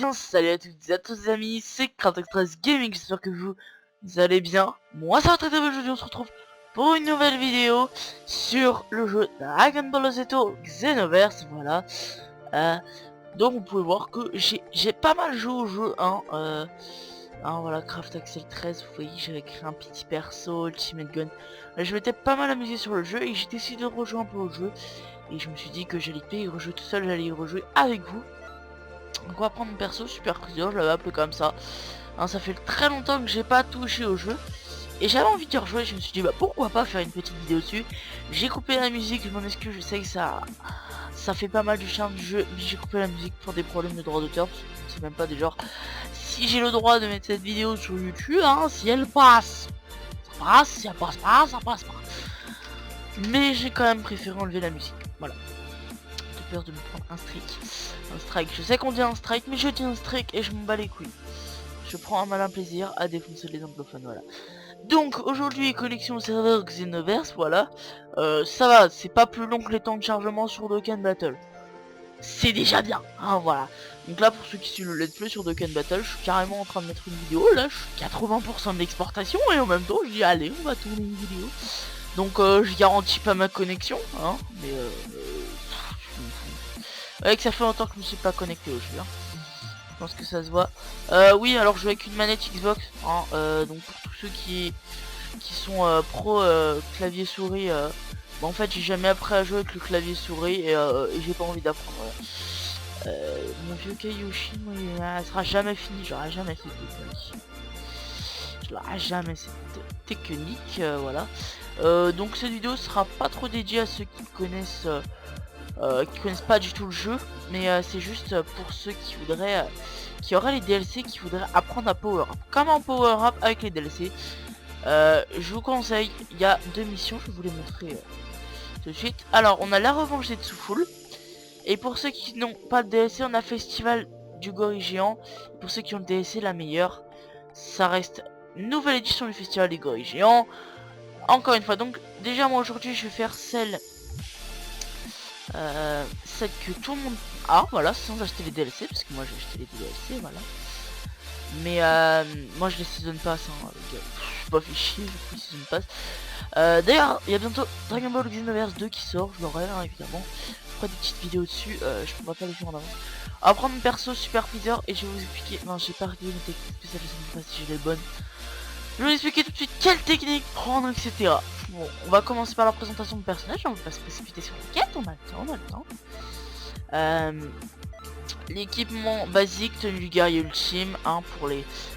Bien, salut à toutes et à tous les amis, c'est Kratos Gaming, j'espère que vous allez bien. Moi ça va très bien, aujourd'hui on se retrouve pour une nouvelle vidéo sur le jeu Dragon Ball Z Xenoverse, voilà. Donc vous pouvez voir que j'ai pas mal joué au jeu, voilà, Craft Axel 13, vous voyez j'avais créé un petit perso, Ultimate Gun. Je m'étais pas mal amusé sur le jeu et j'ai décidé de rejouer un peu au jeu. Et je me suis dit que j'allais pas y rejouer tout seul, j'allais y rejouer avec vous. Donc on va prendre mon perso Super Freezer, je l'avais appelé comme ça. Ça fait très longtemps que j'ai pas touché au jeu. Et j'avais envie de rejouer, je me suis dit bah pourquoi pas faire une petite vidéo dessus. J'ai coupé la musique, je m'en excuse, je sais que ça fait pas mal du charme du jeu. Mais j'ai coupé la musique pour des problèmes de droit d'auteur. Je sais même pas déjà si j'ai le droit de mettre cette vidéo sur YouTube, si elle passe. Ça passe, si elle passe pas, ça passe pas. Mais j'ai quand même préféré enlever la musique, voilà. J'ai peur de me prendre un strike. Je sais qu'on dit un strike, mais je dis un strike et je m'en bats les couilles. Je prends un malin plaisir à défoncer les anglophones, voilà. Donc aujourd'hui, connexion au serveur Xenoverse, voilà. Ça va, c'est pas plus long que les temps de chargement sur Dokkan Battle. C'est déjà bien, voilà. Donc là, pour ceux qui suivent le let's play sur Dokkan Battle, je suis carrément en train de mettre une vidéo. Là, je suis 80% de l'exportation et en même temps, je dis allez, on va tourner une vidéo. Donc je garantis pas ma connexion, mais ouais, que ça fait longtemps que je me suis pas connecté au jeu, Je pense que ça se voit. Oui, alors je joue avec une manette Xbox, donc pour tous ceux qui sont pro clavier souris, en fait j'ai jamais appris à jouer avec le clavier souris et j'ai pas envie d'apprendre. Mon vieux Kaiyoshi, moi, il sera jamais fini, j'aurai jamais cette technique. Je l'aurai jamais cette technique, voilà. Donc cette vidéo sera pas trop dédiée à ceux qui connaissent pas du tout le jeu, mais c'est juste pour ceux qui voudraient qui auraient les DLC, qui voudraient apprendre à power up. Comment power up avec les DLC. Je vous conseille, il y a deux missions, je vais vous les montrer tout de suite. Alors on a la revanche des Tsuful, et pour ceux qui n'ont pas de DLC, on a Festival du Gorille Géant. Pour ceux qui ont le DLC, la meilleure, ça reste nouvelle édition du Festival du Gorille Géant. Encore une fois, donc déjà moi aujourd'hui je vais faire celle que tout le monde a, voilà, sans acheter les DLC, parce que moi j'ai acheté les DLC, voilà. Mais moi je les seasonne pas, les gars. Je suis pas fait chier, je les season pass. D'ailleurs, il y a bientôt Dragon Ball Xenoverse 2 qui sort, je l'aurai évidemment. Je ferai des petites vidéos dessus, je pourrais pas les faire en avance. On va prendre mon perso Super Freezer et je vais vous expliquer. Non, j'ai pas regardé mes techniques spéciales, je sais pas si j'ai les bonnes. Je vais vous expliquer tout de suite quelle technique prendre, etc. Bon, on va commencer par la présentation de personnage, on va pas se précipiter sur la quête, on a le temps. L'équipement basique, tenue du guerrier ultime,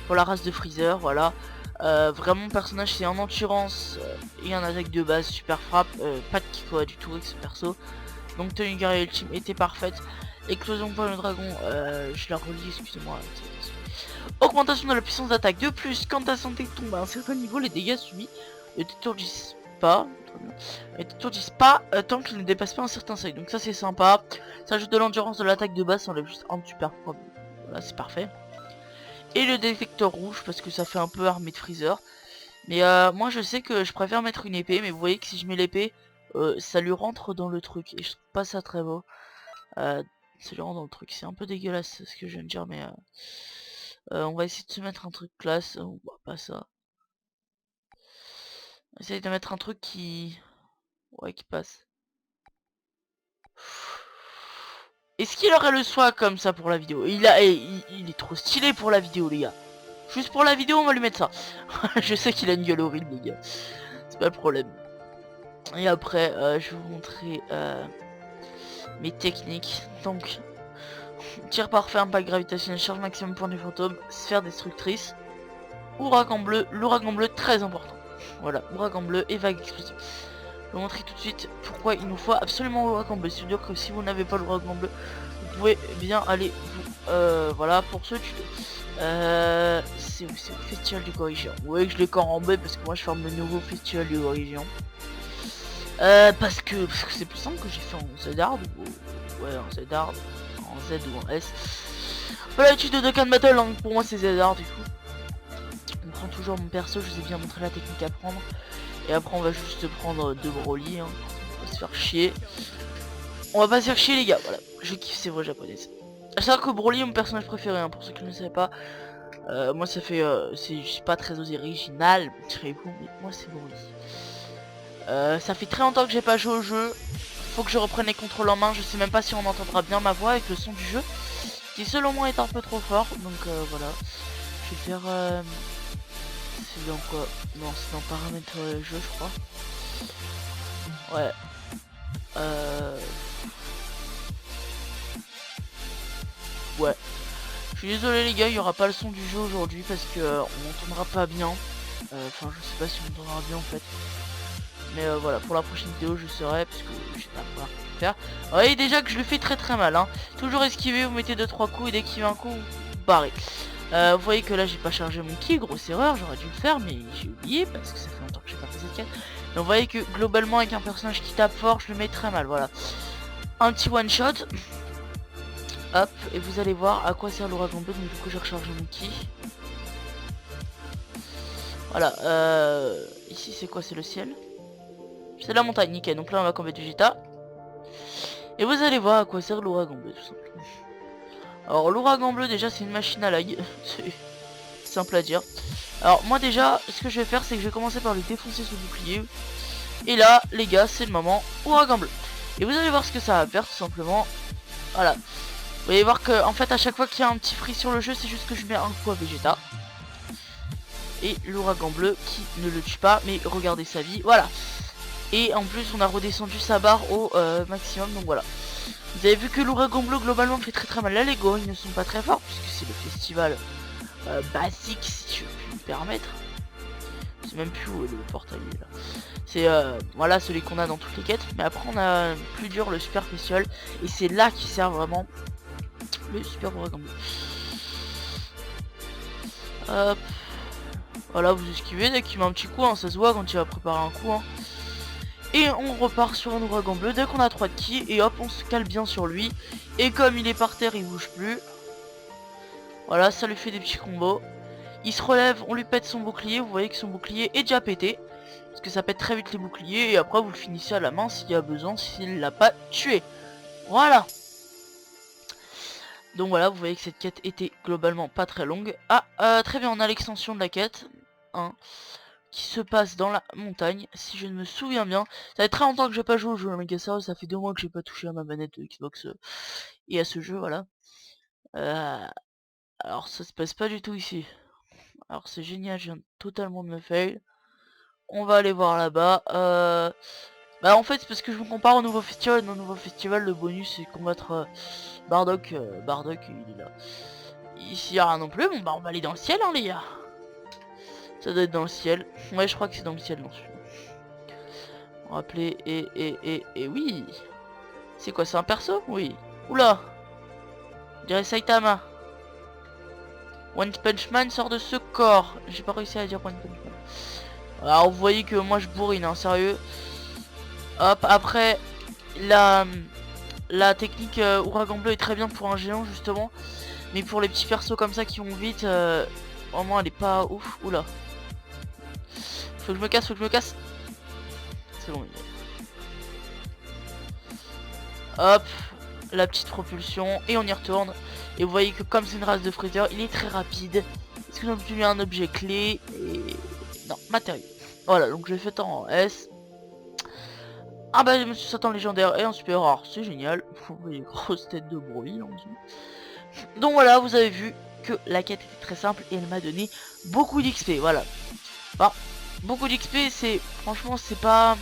pour la race de Freezer, voilà. Vraiment, personnage c'est en endurance et en attaque de base, super frappe, pas de Kikoa du tout avec ce perso. Donc tenue du guerrier ultime était parfaite. Explosion pour le dragon, je la relis, excusez-moi. Augmentation de la puissance d'attaque. De plus, quand ta santé tombe à un certain niveau, les dégâts subis ne t'étourdissent pas. Tant qu'ils ne dépassent pas un certain seuil. Donc ça c'est sympa. Ça ajoute de l'endurance de l'attaque de base, ça enlève juste un super problème. Voilà, c'est parfait. Et le détecteur rouge parce que ça fait un peu armée de Freezer. Mais moi je sais que je préfère mettre une épée. Mais vous voyez que si je mets l'épée, ça lui rentre dans le truc. Et je trouve pas ça très beau. Ça lui rentre dans le truc. C'est un peu dégueulasse ce que je viens de dire. Mais on va essayer de se mettre un truc classe. Pas ça. On va essayer de mettre un truc qui... Ouais, qui passe. Est-ce qu'il aurait le soin comme ça pour la vidéo? Il est trop stylé pour la vidéo, les gars. Juste pour la vidéo, on va lui mettre ça. Je sais qu'il a une gueule horrible, les gars. C'est pas le problème. Et après, je vais vous montrer mes techniques. Donc, tir parfait, impact gravitationnel, charge maximum pour du fantôme, sphère destructrice, ouragan bleu très important. Voilà, ouragan bleu et vague explosive. Je vais vous montrer tout de suite pourquoi il nous faut absolument l'ouragan bleu. C'est-à-dire que si vous n'avez pas l'ouragan bleu, vous pouvez bien aller vous... voilà, pour ce tuto. C'est le festival du Gorille Géant. Vous voyez que je l'ai corambé parce que moi je ferme le nouveau festival du Gorille Géant. Parce que c'est plus simple que j'ai fait en Z-Hard ou... Ouais, en Z-Hard, en Z ou en S. Pas l'habitude de Dokkan Battle, pour moi c'est Z-Hard du coup. On prend toujours mon perso, je vous ai bien montré la technique à prendre. Et après on va juste prendre deux Broly, on va se faire chier. On va pas se faire chier les gars, voilà. Je kiffe ces voix japonaises. À savoir que Broly est mon personnage préféré, hein, pour ceux qui ne le savaient pas. Moi ça fait, je suis pas très original, direz-vous, mais moi c'est Broly. Ça fait très longtemps que j'ai pas joué au jeu. Faut que je reprenne les contrôles en main. Je sais même pas si on entendra bien ma voix avec le son du jeu, qui selon moi est un peu trop fort. Donc voilà. Je vais faire... c'est dans quoi? Non, c'est dans paramètres jeu, je crois. Ouais. Ouais. Je suis désolé les gars, il y aura pas le son du jeu aujourd'hui parce que on n'entendra pas bien. Enfin, je sais pas si on entendra bien en fait. Mais voilà, pour la prochaine vidéo je saurai parce que je sais pas quoi faire. Vous voyez déjà que je le fais très mal, hein. Toujours esquiver, vous mettez 2-3 coups et dès qu'il y a un coup, vous barrez. Vous voyez que là j'ai pas chargé mon ki, grosse erreur, j'aurais dû le faire mais j'ai oublié parce que ça fait longtemps que j'ai pas fait cette quête. Donc vous voyez que globalement avec un personnage qui tape fort, je le mets très mal, voilà. Un petit one shot. Hop, et vous allez voir à quoi sert l'ouragan bleu, donc du coup j'ai rechargé mon ki. Voilà, ici c'est quoi? C'est le ciel. C'est la montagne, nickel. Donc là on va combattre Vegeta. Et vous allez voir à quoi sert l'ouragan bleu tout simplement. Alors l'ouragan bleu déjà c'est une machine à lag. C'est simple à dire. Alors moi déjà ce que je vais faire c'est que je vais commencer par lui défoncer ce bouclier. Et là les gars c'est le moment ouragan bleu. Et vous allez voir ce que ça va faire tout simplement. Voilà. Vous allez voir que en fait à chaque fois qu'il y a un petit free sur le jeu c'est juste que je mets un coup à Vegeta. Et l'ouragan bleu qui ne le tue pas mais regardez sa vie. Voilà. Et en plus on a redescendu sa barre au maximum, donc voilà. Vous avez vu que l'ouragan bleu globalement fait très mal. Là les Goron ils ne sont pas très forts puisque c'est le festival basique si je puis me permettre. C'est même plus où le portail est là. C'est voilà celui qu'on a dans toutes les quêtes. Mais après on a plus dur le super festival. Et c'est là qui sert vraiment le super ouragan bleu. Hop. Voilà, vous esquivez dès qu'il met un petit coup, hein, ça se voit quand il va préparer un coup. Hein. Et on repart sur un ouragan bleu dès qu'on a 3 de ki. Et hop, on se cale bien sur lui. Et comme il est par terre, il bouge plus. Voilà, ça lui fait des petits combos. Il se relève, on lui pète son bouclier. Vous voyez que son bouclier est déjà pété. Parce que ça pète très vite les boucliers. Et après, vous le finissez à la main s'il y a besoin, s'il l'a pas tué. Voilà. Donc voilà, vous voyez que cette quête était globalement pas très longue. Ah, très bien, on a l'extension de la quête. Hein, qui se passe dans la montagne, si je ne me souviens bien. Ça fait très longtemps que j'ai pas joué au jeu Megastar, ça fait 2 mois que j'ai pas touché à ma manette de Xbox et à ce jeu, voilà. Alors ça se passe pas du tout ici. Alors c'est génial, je viens totalement de me fail. On va aller voir là-bas. Bah en fait c'est parce que je me compare au nouveau festival. Dans le nouveau festival le bonus c'est combattre Bardock. Bardock il est là. Ici y a rien non plus, bon bah on va aller dans le ciel hein les gars. Ça doit être dans le ciel. Ouais je crois que c'est dans le ciel non celui-là. Rappeler et oui. C'est quoi, c'est un perso? Oui. Oula. Je dirais Saitama. One Punch Man sort de ce corps. J'ai pas réussi à dire One Punch Man. Alors vous voyez que moi je bourrine, hein, sérieux. Hop, après la technique ouragan bleu est très bien pour un géant justement. Mais pour les petits persos comme ça qui vont vite, vraiment elle est pas ouf. Oula. Faut que je me casse, faut que je me casse. C'est bon. Hop, la petite propulsion et on y retourne. Et vous voyez que comme c'est une race de Freezer, il est très rapide. Est-ce que j'ai obtenu un objet clé? Et non, matériaux. Voilà, donc je l'ai fait en S. Ah bah je me suis Satan légendaire et en super rare, c'est génial. Vous voyez, grosse tête de Broly en dessous. Donc voilà, vous avez vu que la quête était très simple et elle m'a donné beaucoup d'XP, voilà. Bon, beaucoup d'XP, c'est franchement c'est pas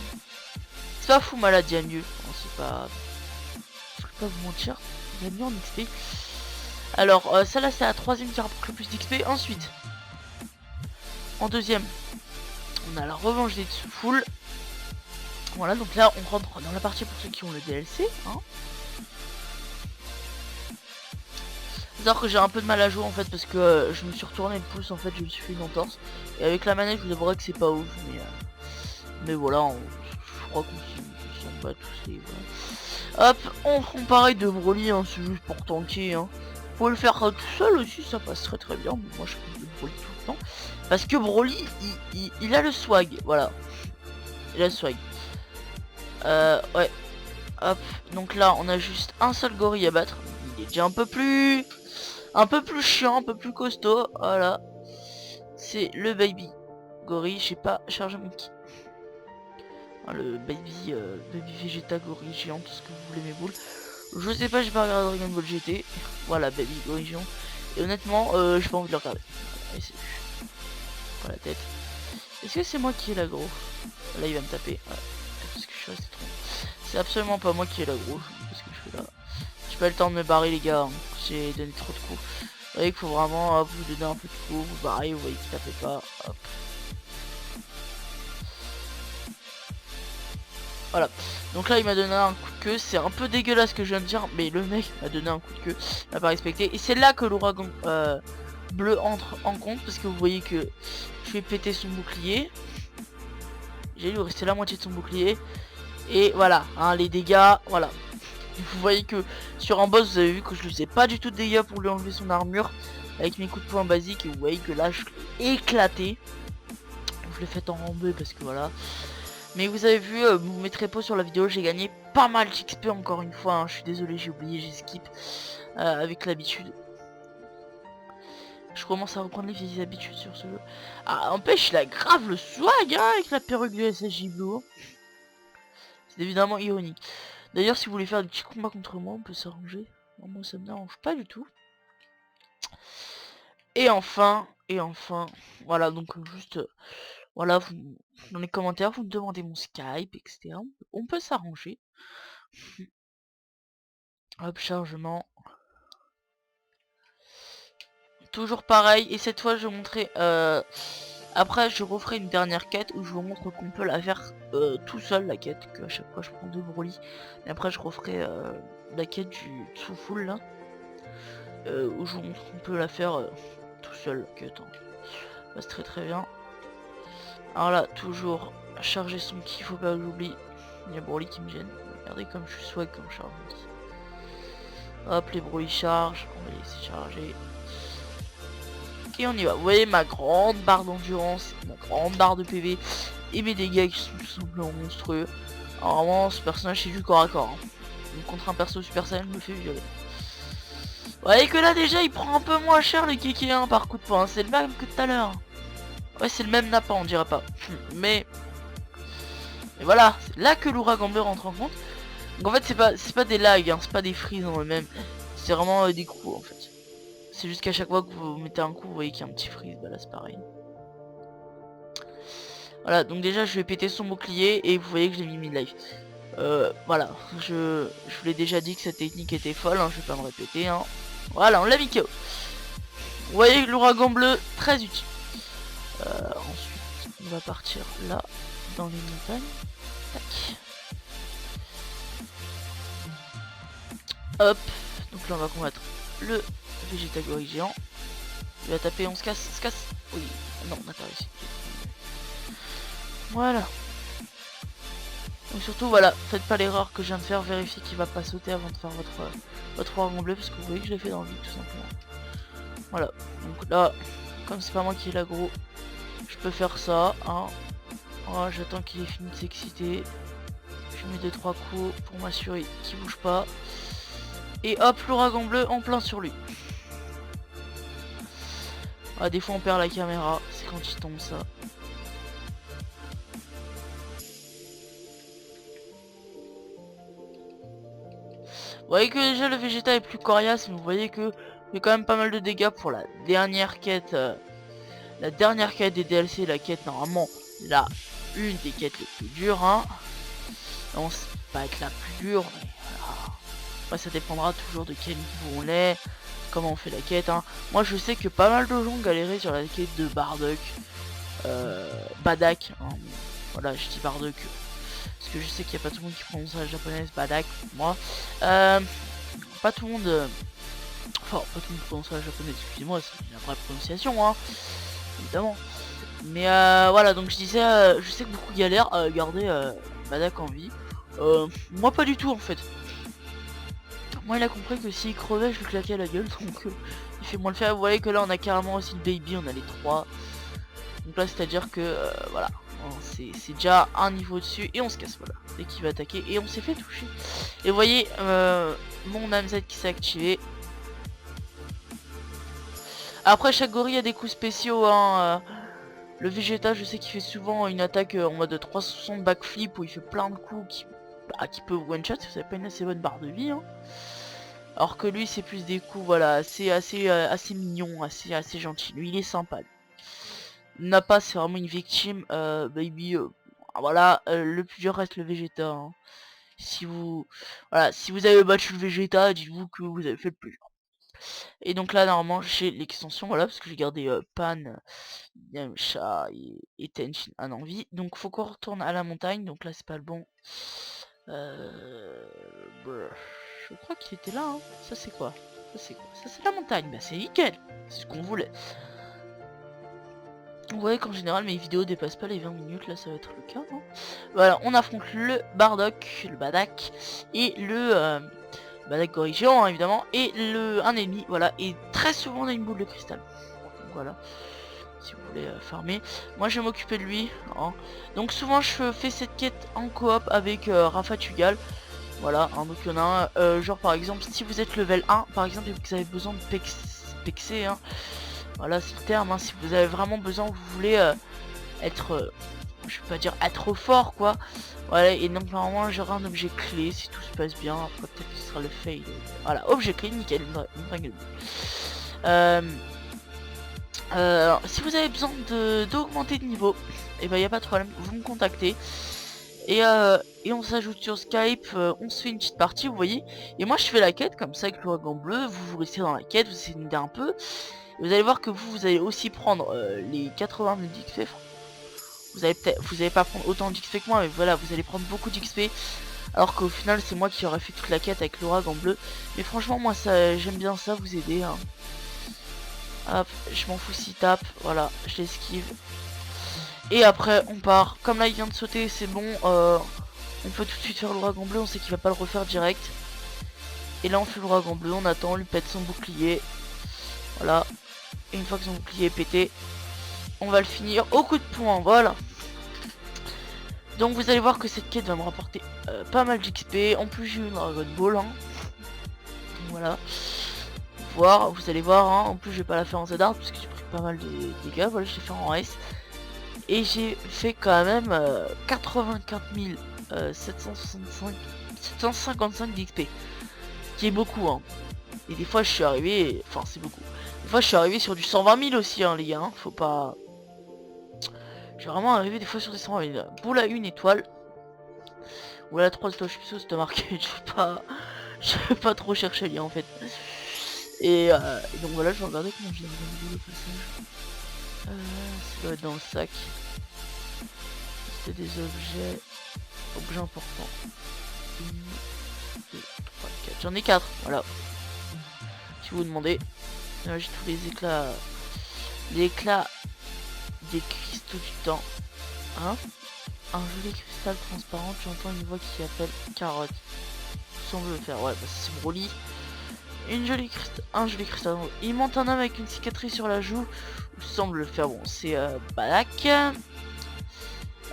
fou malade, il y a mieux. Bon, c'est pas... Je vais pas vous mentir, il y a mieux en XP. Alors celle-là c'est la troisième qui rapporte le plus d'XP. Ensuite, en deuxième, on a la revanche des foules. Voilà, donc là on rentre dans la partie pour ceux qui ont le DLC. Hein. C'est-à-dire que j'ai un peu de mal à jouer en fait parce que je me suis retourné le pouce en fait, je me suis fait une entorse. Et avec la manette je vous avouerai que c'est pas ouf, mais voilà, je crois qu'on s'en bat tous les... Hop, on prend pareil de Broly, hein, c'est juste pour tanker. Hein. Vous pouvez le faire tout seul aussi, ça passe très bien, mais moi je prends de Broly tout le temps. Parce que Broly, il a le swag, voilà. Il a le swag. Ouais. Hop, donc là on a juste un seul gorille à battre. il est déjà un peu plus chiant, un peu plus costaud. Voilà, c'est le baby gorille. J'ai pas chargé mon kit. Le baby Vegeta gorille géant, tout ce que vous voulez mes boules. Je sais pas, j'ai pas regardé Dragon Ball GT. Voilà, baby gorille géant. Et honnêtement, j'ai pas envie de le regarder. Allez, c'est pas la tête. Est-ce que c'est moi qui ai l'aggro? Là il va me taper. Ouais. Parce que je suis resté trop. C'est absolument pas moi qui ai l'aggro. Qu'est-ce que je fais là? J'ai pas le temps de me barrer les gars. Hein. J'ai donné trop de coups. Vous voyez qu'il faut vraiment vous donner un peu de coups. Vous barrez, vous voyez qu'il tapait pas. Hop. Voilà. Donc là il m'a donné un coup de queue. C'est un peu dégueulasse ce que je viens de dire. Mais le mec m'a donné un coup de queue. Il m'a pas respecté. Et c'est là que l'ouragan bleu entre en compte. Parce que vous voyez que je vais péter son bouclier. J'ai lui rester la moitié de son bouclier. Et voilà, hein, les dégâts, voilà. Vous voyez que sur un boss, vous avez vu que je lui faisais pas du tout de dégâts pour lui enlever son armure. Avec mes coups de poing basiques. Et vous voyez que là, je l'ai éclaté. Je l'ai fait en rambé parce que voilà. Mais vous avez vu, vous mettrez pas sur la vidéo, j'ai gagné pas mal d'XP encore une fois. Hein. Je suis désolé, j'ai oublié, j'ai skip. Avec l'habitude. Je commence à reprendre les vieilles habitudes sur ce jeu. Ah, empêche, il a grave le swag hein, avec la perruque du SSJ Blue. C'est évidemment ironique. D'ailleurs, si vous voulez faire des petits combats contre moi, on peut s'arranger. Moi, ça me dérange pas du tout. Et enfin, voilà, donc juste, voilà, vous, dans les commentaires, vous me demandez mon Skype, etc. On peut s'arranger. Hop, chargement. Toujours pareil, et cette fois, je vais montrer... Après, je referai une dernière quête où je vous montre qu'on peut la faire tout seul, la quête, que à chaque fois je prends 2 Broly. Et après, je referai la quête du Tsufull là, où je vous montre qu'on peut la faire tout seul, la quête. Hein. C'est très très bien. Alors là, toujours charger son ki, faut pas que j'oublie. Il y a Broly qui me gêne. Regardez comme je suis swag quand je charge mon ki. Hop, les Broly chargent, on va les laisser charger. Et on y va. Vous voyez ma grande barre d'endurance, ma grande barre de PV et mes dégâts qui sont tout simplement monstrueux. Alors vraiment ce personnage c'est du corps à corps. Hein. Donc, contre un perso Super Saiyan me fait violer. Vous voyez que là déjà il prend un peu moins cher le Keke1 par coup de poing. C'est le même que tout à l'heure. Ouais c'est le même Nappa on dirait pas. Mais voilà, c'est là que l'ouragan bleu rentre en compte. Donc en fait c'est pas des lags, hein, c'est pas des freezes en eux-mêmes. C'est vraiment des coups en fait. C'est juste qu'à chaque fois que vous mettez un coup, vous voyez qu'il y a un petit freeze, bah là c'est pareil. Voilà, donc déjà je vais péter son bouclier et vous voyez que je l'ai mis mid-life. Voilà, je vous l'ai déjà dit que cette technique était folle, hein, je vais pas me répéter. Hein. Voilà, on l'a mis KO. Vous voyez l'ouragan bleu, très utile. Ensuite, on va partir là, dans les montagnes. Tac. Hop, donc là on va combattre le Vegeta gorille géant. Il va taper, on se casse, Oui, non, on a pas réussi. Voilà. Donc surtout, voilà, faites pas l'erreur que je viens de faire, vérifiez qu'il va pas sauter avant de faire votre ouragan bleu, parce que vous voyez que je l'ai fait dans le vide, tout simplement. Voilà, donc là, comme c'est pas moi qui ai l'aggro, je peux faire ça, hein. Voilà, j'attends qu'il ait fini de s'exciter. Je mets 2-3 coups pour m'assurer qu'il bouge pas. Et hop, l'ouragan bleu en plein sur lui. Ah, des fois on perd la caméra, c'est quand il tombe ça. Vous voyez que déjà le Vegeta est plus coriace, mais vous voyez que il y a quand même pas mal de dégâts pour la dernière quête. La dernière quête des DLC, la quête normalement, là, une des quêtes les plus dures. Hein. Non, c'est pas être la plus dure, mais voilà. Après, ça dépendra toujours de quel niveau on est, comment on fait la quête. Hein. Moi je sais que pas mal de gens galéraient sur la quête de Bardock. Badak. Hein. Voilà, je dis Bardock. Parce que je sais qu'il n'y a pas tout le monde qui prononce la japonaise, Badak, moi. Pas tout le monde... Enfin, pas tout le monde prononce la japonaise, excusez-moi, c'est la vraie prononciation, hein. Évidemment. Mais voilà, donc je disais, je sais que beaucoup galèrent à garder Badak en vie. Moi pas du tout en fait. Moi il a compris que s'il crevait, je lui claquais la gueule, donc il fait moins le faire. Vous voyez que là on a carrément aussi le baby, on a les 3. Donc là c'est à dire que voilà. hein, c'est déjà un niveau dessus et on se casse, voilà, dès qu'il va attaquer et on s'est fait toucher. Et vous voyez mon AMZ qui s'est activé. Après chaque gorille a des coups spéciaux, hein. Le Vegeta, je sais qu'il fait souvent une attaque en mode 360 backflip où il fait plein de coups qui peut one shot si vous avez pas une assez bonne barre de vie, hein. Alors que lui c'est plus des coups, voilà, assez mignon, assez gentil. Lui il est sympa. Nappa c'est vraiment une victime, baby. Voilà, le plus dur reste le Vegeta, hein. Si vous avez battu le Vegeta, dites-vous que vous avez fait le plus dur. Et donc là normalement j'ai l'extension, voilà, parce que j'ai gardé Pan, Yamcha et Tenshin en envie. Donc faut qu'on retourne à la montagne, donc là c'est pas le bon. Je crois qu'il était là, hein. Ça c'est quoi? Ça c'est la montagne, bah c'est nickel, c'est ce qu'on voulait. Vous voyez qu'en général mes vidéos dépassent pas les 20 minutes, là ça va être le cas, hein. Voilà, on affronte le Bardock, le Badak, et le Badak gorille géant, hein, évidemment, et un ennemi, voilà, et très souvent on a une boule de cristal. Donc voilà, si vous voulez farmer. Moi je vais m'occuper de lui, hein. Donc souvent je fais cette quête en coop avec Rafa Tugal. Voilà, hein, donc il y en a un, genre par exemple, si vous êtes level 1, par exemple, et que vous avez besoin de pexer, hein, voilà c'est le terme, hein, si vous avez vraiment besoin, vous voulez être, je vais pas dire être fort quoi, voilà, et donc normalement j'aurai un objet clé si tout se passe bien, après peut-être que ce sera le fail, voilà, objet clé, nickel, une règle. Alors, si vous avez besoin d'augmenter de niveau, et ben y a pas de problème, vous me contactez. Et on s'ajoute sur Skype, on se fait une petite partie, vous voyez. Et moi je fais la quête comme ça avec l'ouragan bleu, vous restez dans la quête, vous essayez d'aider un peu. Et vous allez voir que vous allez aussi prendre les 80 000 d'XP. Vous allez pas prendre autant d'XP que moi, mais voilà, vous allez prendre beaucoup d'XP. Alors qu'au final c'est moi qui aurais fait toute la quête avec l'ouragan bleu. Mais franchement moi ça j'aime bien ça, vous aider, hein. Hop, je m'en fous s'il tape, voilà, je l'esquive. Et après on part, comme là il vient de sauter, c'est bon, on peut tout de suite faire l'ouragan bleu, on sait qu'il va pas le refaire direct. Et là on fait l'ouragan bleu, on attend, on lui pète son bouclier. Voilà, et une fois que son bouclier est pété, on va le finir au coup de poing, voilà. Donc vous allez voir que cette quête va me rapporter pas mal d'XP, en plus j'ai eu une Dragon Ball, hein. Donc voilà, vous allez voir, hein. En plus je vais pas la faire en Z-Art parce que j'ai pris pas mal de dégâts, voilà je l'ai fait en S. Et j'ai fait quand même 84 755 d'XP. Qui est beaucoup, hein. Et des fois je suis arrivé, enfin c'est beaucoup. Des fois je suis arrivé sur du 120 000 aussi, hein, les gars, hein. Faut pas... Je suis vraiment arrivé des fois sur des 120 000. Boule à 1 étoile. Ou à la 3 étoiles, je suis sûr que c'était marqué. Je vais pas trop chercher les en fait. Et donc voilà, je vais regarder comment j'ai gagné le passage. Ça doit être dans le sac. C'était des objets importants. 1, 2, 3, 4. J'en ai 4, voilà. Si vous vous demandez. Là j'ai tous les éclats des cristaux du temps. Hein? Un joli cristal transparent, tu entends une voix qui appelle carotte. Semble le faire, ouais, bah c'est Broly. Un joli cristal. Il monte un homme avec une cicatrice sur la joue. Semble le faire, bon, c'est Badak.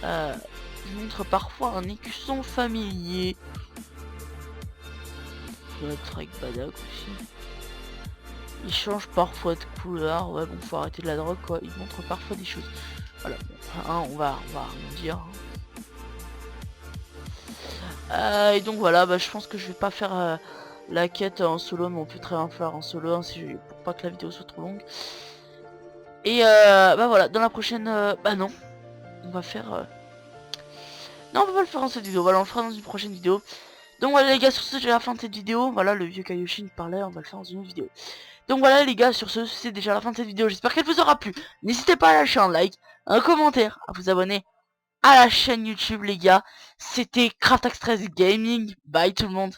Il montre parfois un écusson familier. Peut être avec Badak aussi. Il change parfois de couleur. Ouais, bon, faut arrêter de la drogue, quoi. Il montre parfois des choses. Voilà, bon, hein, on va rien dire. Et donc voilà, bah, je pense que je vais pas faire la quête en solo, mais on peut très bien faire en solo, hein, pour pas que la vidéo soit trop longue. Et bah voilà, dans la prochaine... bah non, on va faire... Non, on va pas le faire dans cette vidéo, voilà, on le fera dans une prochaine vidéo. Donc voilà les gars, sur ce, j'ai la fin de cette vidéo. Voilà, le vieux Kaioshin parlait, on va le faire dans une autre vidéo. Donc voilà les gars, sur ce, c'est déjà la fin de cette vidéo. J'espère qu'elle vous aura plu. N'hésitez pas à lâcher un like, un commentaire, à vous abonner à la chaîne YouTube les gars. C'était Craftax13 Gaming. Bye tout le monde.